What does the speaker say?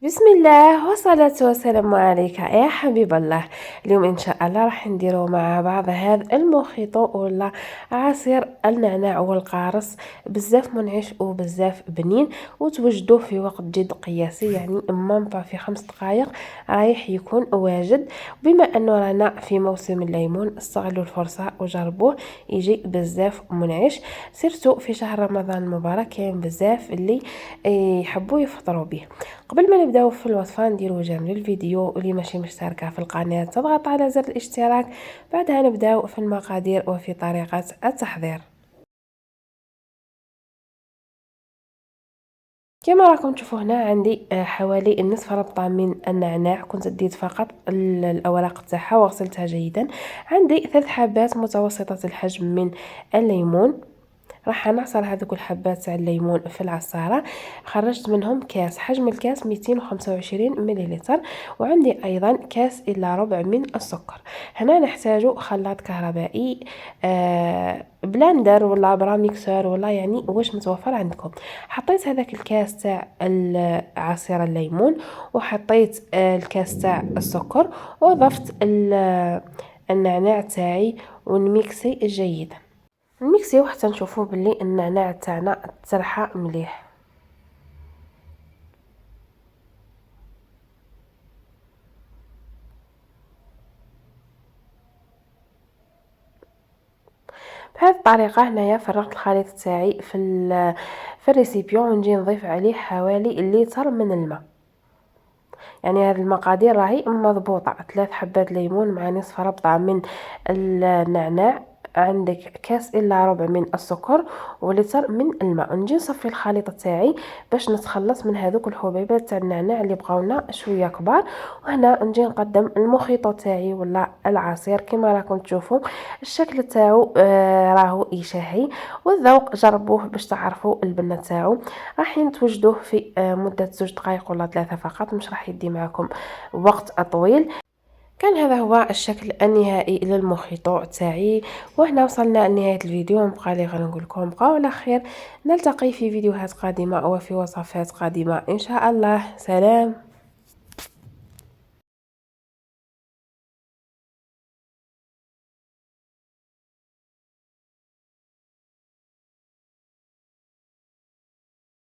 بسم الله والصلاة والسلام عليك يا حبيب الله. اليوم إن شاء الله راح نديرو مع بعض هذا الموخيطو ولا عصير النعناع والقارص. بزاف منعش وبزاف بنين، وتوجدوه في وقت جد قياسي، يعني مامبا في 5 دقائق رايح يكون واجد. بما أنه رانا في موسم الليمون استغلوا الفرصة وجربوه، يجي بزاف منعش. سيرتو في شهر رمضان المبارك كاين بزاف اللي يحبوا يفطروا به. قبل ما نبداو في الوصفه نديرو جيم للفيديو، واللي ماشي مشتركه في القناه تضغط على زر الاشتراك. بعدها نبداو في المقادير وفي طريقه التحضير. كما راكم تشوفوا هنا عندي حوالي نصف ربطه من النعناع، كنت ديت فقط الاوراق تاعها وغسلتها جيدا. عندي 3 حبات متوسطه الحجم من الليمون، راح نعصر هذوك الحبات تاع الليمون في العصاره. خرجت منهم كاس، حجم الكاس 225 مليلتر. وعندي ايضا كاس الا ربع من السكر. هنا نحتاج خلاط كهربائي، بلاندر ولا براميكسر ولا يعني واش متوفر عندكم. حطيت هذاك الكاس تاع عصير الليمون، وحطيت الكاس تاع السكر، وضفت النعناع تاعي ونميكسي جيدا. نميكسيو حتى نشوفوا باللي النعناع تاعنا ترحى مليح. بهذه الطريقه هنايا فرغت الخليط تاعي في الريسيبيون، ونجي نضيف عليه حوالي لتر من الماء. يعني هذه المقادير راهي مضبوطه: 3 حبات ليمون مع نصف ربطه من النعناع، عندك كاس الا ربع من السكر، ولتر من الماء. نجي نصفي الخليط تاعي باش نتخلص من هذوك الحبيبات تاع النعناع اللي بقاونا شويه كبار. وهنا نجي نقدم المخيط تاعي ولا العصير. كما راكم تشوفوا الشكل تاعو راهو يشهي، والذوق جربوه باش تعرفوا البنه تاعو. راح توجدوه في مده 2 دقائق ولا 3 فقط، مش راح يدي معكم وقت طويل. كان هذا هو الشكل النهائي للمخيط تاعي. وهنا وصلنا لنهاية الفيديو، نبقى لي غير نقول لكم بقاو على خير. نلتقي في فيديوهات قادمة وفي وصفات قادمة إن شاء الله. سلام.